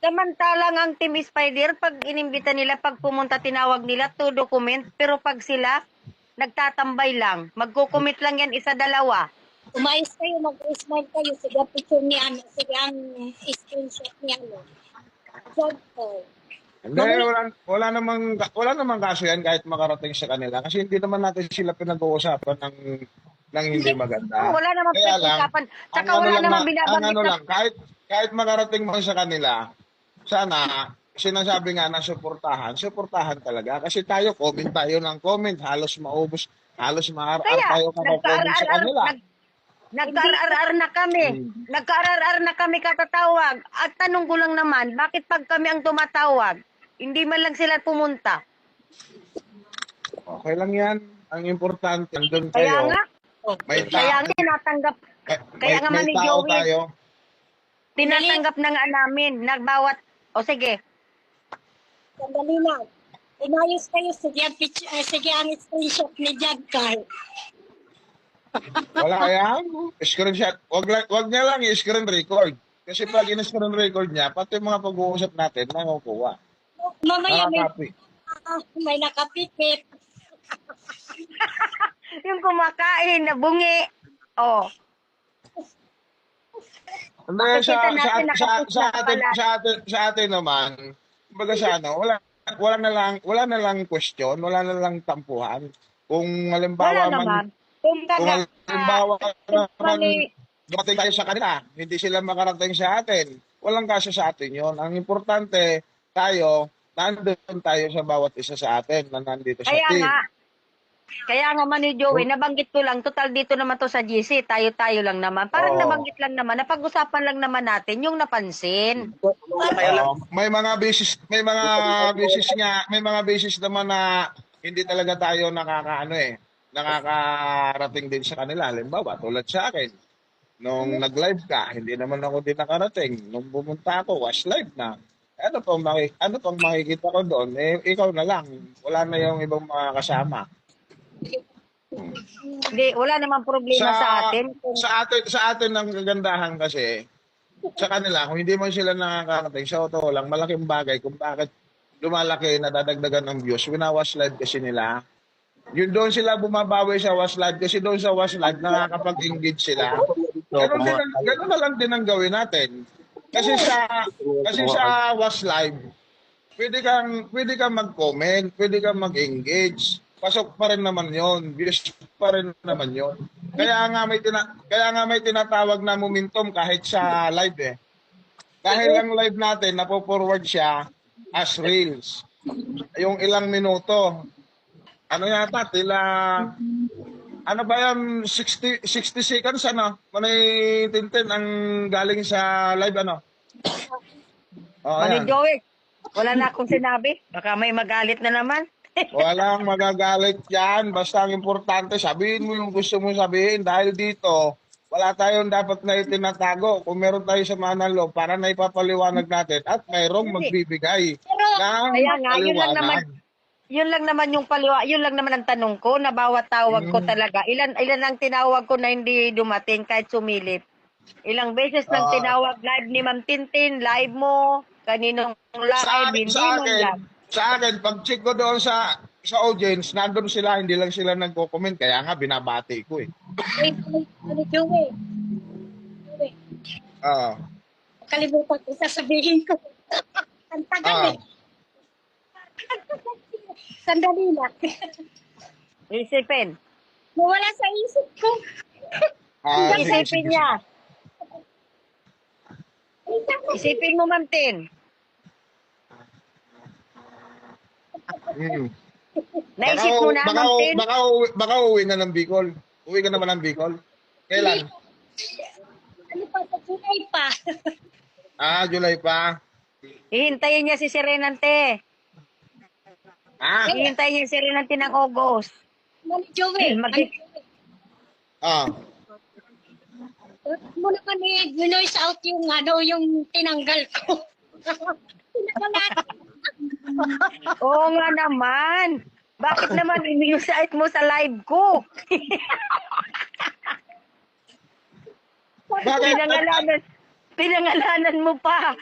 Samantalang ang Team Spider, pag inimbita nila, pag pumunta, tinawag nila to document, pero pag sila, nagtatambay lang. Magko-commit lang yan, isa, dalawa. Umayos kayo, mag-smile kayo. Sige, picture ni ano. Sige, ang screenshot niya, ano. Job ko. Hindi, wala namang kaso yan kahit makarating sa kanila. Kasi hindi naman natin sila pinag-uusapan ng hindi maganda. Oh, wala namang Kaya lang, pinag-usapan. ang Tsaka ano wala lang namang ang binabanggit ano na lang, kahit makarating mo sa kanila, sana, sinasabi nga na suportahan talaga. Kasi comment tayo ng comment, halos maaar kaya, tayo kako-comment sa nagka-RRR, kanila. nagka-RRR na kami. Hmm. Nagka-RRR na kami katatawag. At tanong ko lang naman, bakit pag kami ang tumatawag, hindi man lang sila pumunta? Okay lang yan. Ang importante, andun Kaya kayo. nga, May kaya tao, nga tinatanggap, kaya nga may man ni tao Joey, tayo. tinatanggap na nga namin, nagbawat, o sige, Sandali lang. Umayos kayo. Sige, ang picture, sige, ang screenshot ni Jagkar. Wala yan. Screenshot. Wag niya lang i-screen record. Kasi pag in-screen record niya, pati mga pag-uusap natin, nakukuha. Mamaya Nakakopy. may nakapikit. yung kumakain na bungi, oh, Hindi, makikita natin nakapus na pala. sa atin naman, kumbaga sa ano, wala na lang question, wala na lang tampuhan. Kung Wala halimbawa man, naman. Kung kung kaga, halimbawa naman, mali, dumating tayo sa kanila, hindi sila makarating sa atin. Walang kaso sa atin yon. Ang importante, nandun tayo sa bawat isa sa atin na nandito sa team. kaya nga man ni Joey, nabanggit ko lang, total dito naman to sa GC, tayo-tayo lang naman. Parang Oo. nabanggit lang naman, napag-usapan lang naman natin yung napansin. May mga basis naman na hindi talaga tayo nakakarating din sa kanila. Halimbawa, tulad sa akin, nung nag-live ka, hindi naman ako din nakarating. Nung pumunta ako, was live na. Ano pang makikita ko doon? Eh, ikaw na lang. Wala na yung ibang mga kasama. Hindi, wala namang problema sa atin. Sa atin ang kagandahan kasi, sa kanila, kung hindi man sila nakakarating, sa totoo lang, malaking bagay kung bakit lumalaki, nadadagdagan ng views. Winawas live kasi nila. Yun doon sila bumabawi sa was live kasi doon sa was live nakakapag-engage sila. Ganun na lang din ang gawin natin. Kasi sa was live, pwede kang mag-comment, pwede kang mag-engage. Pasok pa rin naman 'yon, views pa rin naman 'yon. Kaya nga may tinatawag na momentum kahit sa live eh. Dahil ang live natin napo-forward siya as reels. Yung ilang minuto. Ano yata ano ba yan 60 seconds ano? Manay tintin ang galing sa live ano? Oo Mani yan. Joey, wala na akong sinabi. Baka may magalit na naman. Walang magagalit yan. Basta ang importante, sabihin mo yung gusto mo sabihin. Dahil dito, wala tayong dapat na itinatago. Kung meron tayo sa manalo, para na ipapaliwanag natin at mayroong Hindi. magbibigay Pero, ng Kaya nga, paliwanag. yun lang naman yung yun lang naman ang tanong ko na bawat tawag ko Mm. talaga. Ilan ang tinawag ko na hindi dumating kahit sumilip. Ilang beses nang Ah, tinawag live ni Ma'am Tintin, live mo, kaninong live, hindi man lang. sa akin, pag check ko doon sa audience, nandun sila, hindi lang sila nagko-comment. Kaya nga, binabati ko eh. wait, Joey. Joey, Ah, kalimutan ko sasabihin ko. Ang tagal ah. eh. Sandali lang. Isipin. Nawala sa isip ko. Sige, Isipin sige, niya. Isip Isipin mo, Ma'am Tin. Mm. Naisip mo na, Ma'am Tin? Baka uwi na ng Bicol. Uwi ka naman ng Bicol. Kailan? Ano pa, sa July pa. July pa. Hihintayin niya si Serenante. Ah, Hihintayin niya si Serenante ng August. Mali, Joey. Mag- ah. Mo naman eh, noise out yung ano, yung tinanggal ko. Tinanggal. Oo nga naman. Bakit naman in-site mo sa live ko? Bakit? Pinangalanan mo pa.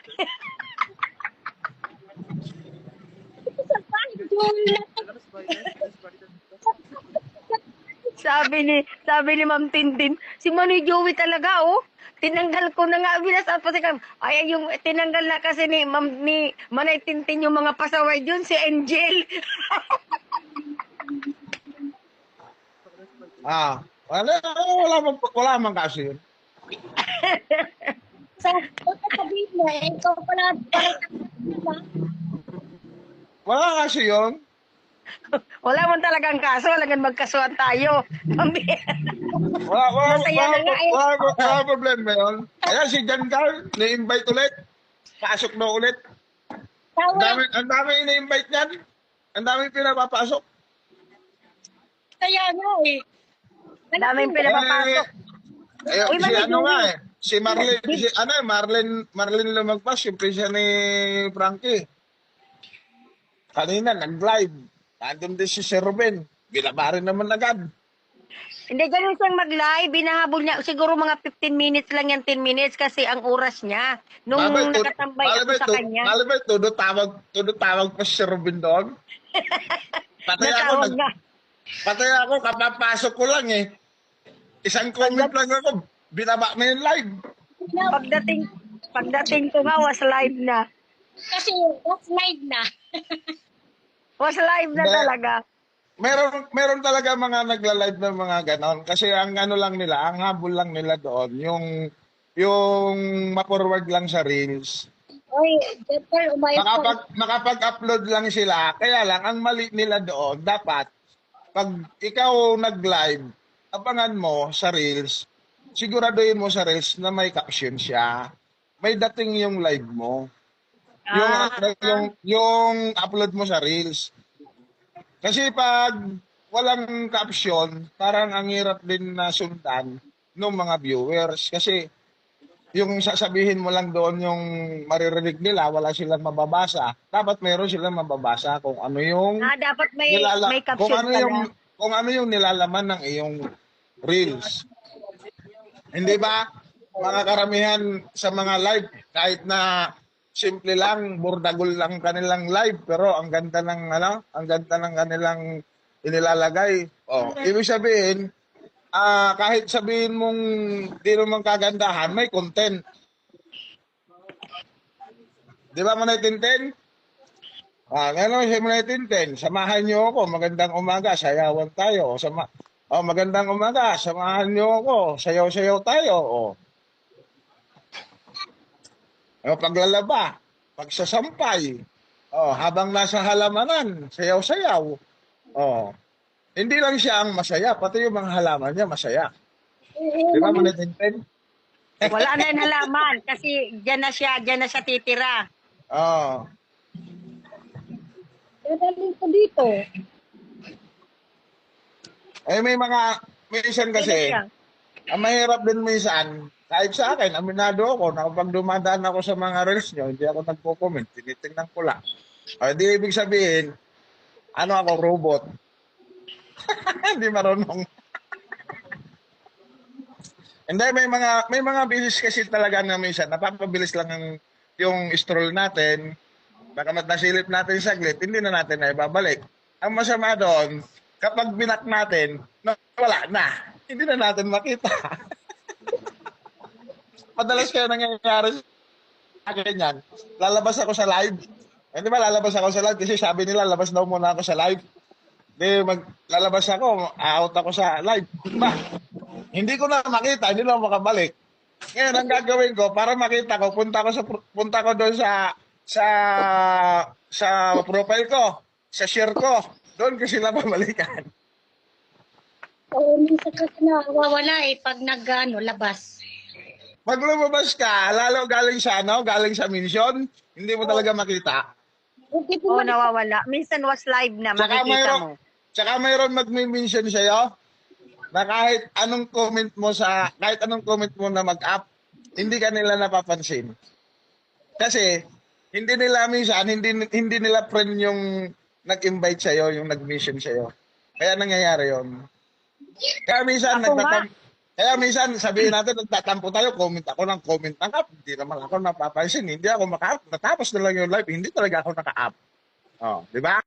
Sabi ni Ma'am Tintin, si Manoy Joey talaga, oh. Tinanggal ko na nga, binasa pa si Kam. Ay, yung tinanggal na kasi ni Manay Tintin yung mga pasaway dun, si Angel. Wala man kasi yun. Sa sabihin mo, ikaw pala diba? Wala kasi yun. Wala man talagang kaso, walang magkasuhan tayo. Masaya na nga eh. Wala problema yun. Kaya si Jan Carl, ni-invite ulit. Pasok na ulit. Ang dami ini-invite niyan. Ang dami pinapapasok. Kaya nga eh. Daming pinapapasok. Uy, Si Manoy ano Joey. nga eh. Si Marlene lumagpas, yung siya ni Frankie. Kanina, nag-live. Nandun din si Sir Ruben. Binabarin naman agad. Hindi, ganun siyang mag-live. Binahabol niya. Siguro mga 15 minutes lang yan, 10 minutes kasi ang oras niya. Nung nakatambay ako sa kanya. Malabay, todo tawag pa si Sir Ruben doon. Natawag na. Patay ako, kapapasok ko lang eh. Isang comment lang ako, binaba na yung live. Pagdating ko nga, was live na. Kasi that's live na. Was live na talaga. Meron talaga mga nagla-live ng mga ganon. Kasi ang ano lang nila, ang habol lang nila doon, yung ma-forward lang sa Reels. Oy, Jeter, umayos ka. Makapag-upload lang sila. Kaya lang, ang mali nila doon, dapat, pag ikaw nag-live, abangan mo sa Reels, siguraduhin mo sa Reels na may caption siya. May dating yung live mo. Yung upload mo sa Reels. Kasi pag walang caption, parang ang hirap din na sundan ng mga viewers. Kasi yung sasabihin mo lang doon yung maririnig nila, wala silang mababasa. Dapat meron silang mababasa kung ano yung Dapat may caption pala. kung ano yung nilalaman ng iyong Reels. Hindi ba? Mga karamihan sa mga live, kahit na simple lang, burdagol lang kanilang live, pero ang ganda ng kanilang inilalagay. Ibig sabihin, kahit sabihin mong di naman kagandahan, may content. Di ba, Manay Tintin? Ngayon si Manay Tintin, samahan niyo ako, magandang umaga, sayawan tayo. Magandang umaga, samahan niyo ako, sayaw-sayaw tayo. Paglalaba, pagsasampay, habang nasa halamanan, sayaw-sayaw. Hindi lang siya ang masaya, pati yung mga halaman niya masaya. Di ba, Manay Tintin? Wala na yung halaman kasi dyan na siya titira. Dadaling ko dito. Minsan kasi, ang mahirap din minsan, kahit sa akin, aminado ako, na kapag dumadaan ako sa mga reels nyo, hindi ako nagpo-comment, tinitingnan ko lang. Hindi ibig sabihin, ako, robot. Hindi marunong. Hindi, may mga bilis kasi talaga na minsan, napapabilis lang yung stroll natin, baka nasilip natin saglit, hindi na natin na ibabalik. Ang masama doon, kapag binak natin, wala na. Hindi na natin makita. Madalas kaya nangyayari sa akin yan. Lalabas ako sa live. Di ba lalabas ako sa live? Kasi sabi nila, labas daw muna ako sa live. Lalabas ako, out ako sa live. Diba? Hindi ko na makita, hindi na makabalik. Ngayon, ang gagawin ko, para makita ko, punta ko doon sa profile ko, sa share ko. Doon ko sila pabalikan. Minsan kasi nawawala pag labas. Pag lumabas ka, lalo galing sa mission, hindi mo talaga makita. Nawawala. Minsan was live na, makikita mo. Tsaka mayroon magmi-mention sa'yo na kahit anong comment mo na mag-up, hindi ka nila napapansin. Kasi, hindi nila friend yung nag-invite sa'yo, yung nag-mission sa'yo. Kaya nangyayari yun. Kaya minsan, sabihin natin, nagtatampo tayo, comment ng up. Hindi naman ako napapansin. Hindi ako maka-up. Natapos na lang yung live. Hindi talaga ako naka-up. Di ba?